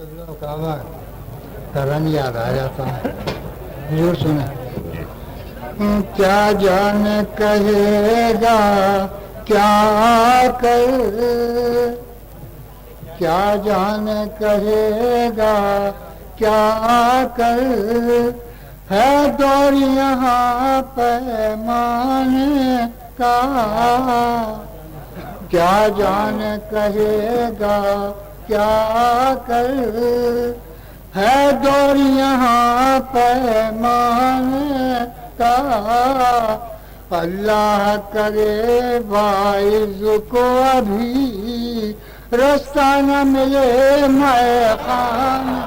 کعبہ کا رنگ یاد آ جاتا ہے. ضرور سنیں. کیا جان کہے گا کیا کر، کیا جان کہے گا کیا کر، ہے دور یہاں پیمانے کا. کیا جان کہے گا کیا کر، ہے دور یہاں پیمانے کا. اللہ کرے باعث کو ابھی رستہ نہ ملے میخانے.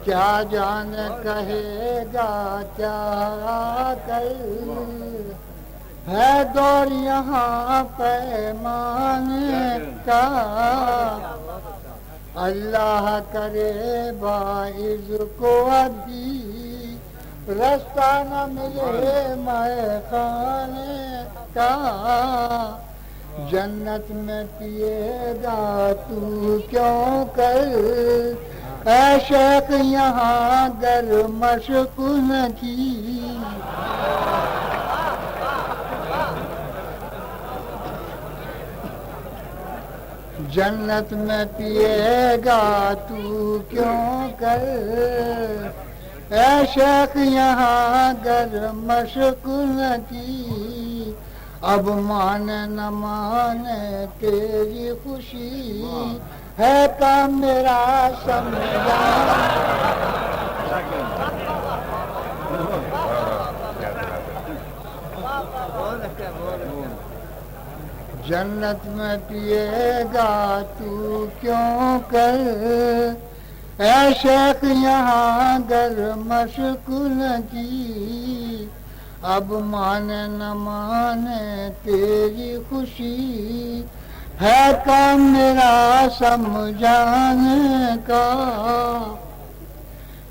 کیا جان کہے گا کیا کر، ہے دور یہاں پیمانے کا. اللہ کرے باعث کو ابھی رستہ نہ ملے میخانے کا. جنت میں پیے گا تو کیوں کر، اے شیخ یہاں گر مشق نہ کی. جنت میں پیے گا تو کیوں کر، اے شیخ یہاں گر مشق نہ کی. اب مانے نہ مانے تیری خوشی ہے کام میرا سمجھا. جنت میں پیے گا تو کیوں کر، اے شیخ یہاں گر مشق نہ کی. اب مانے نہ مانے تیری خوشی ہے کام میرا سمجھانے کا.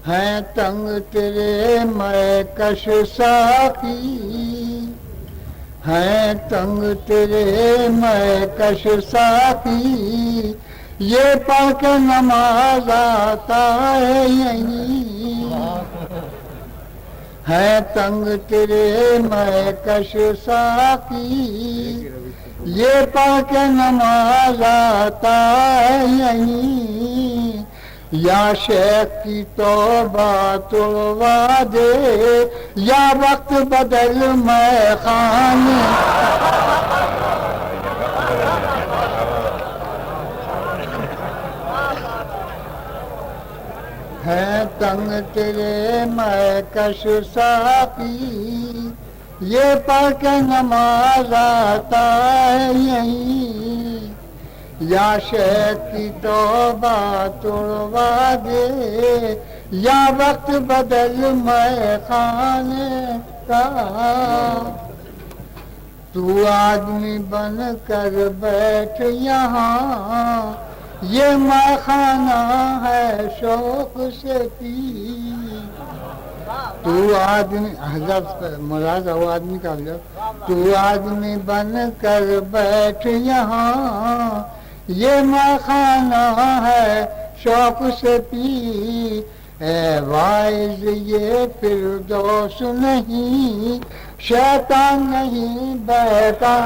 ہے تنگ تیرے میں کش ساقی، ہے تنگ تیرے میں کش ساقی. یہ پڑھ کے نماز آتا ہے یہیں، ہے تنگ تیرے میں کش ساقی. یہ پڑھ کے نماز آتا ہے یہیں. یا شیخ کی توبہ توڑوا دے، یا وقت بدل میں خانے. ہے تنگ تیرے میں کش ساقی، یہ پڑھ کے نماز آتا ہے یہیں. یا شیخ کی توبہ توڑوا دے، یا وقت بدل میں خانے کا. تو آدمی بن کر بیٹھ یہاں، یہ میں خانہ ہے شوق سے پی. تو آدمی حضرت مراد وہ آدمی کا حضرت، تو آدمی بن کر بیٹھ یہاں، یہ میں خانہ ہے شوق سے پی. اے واعظ یہ فردوس نہیں، شیطان نہیں بیٹا.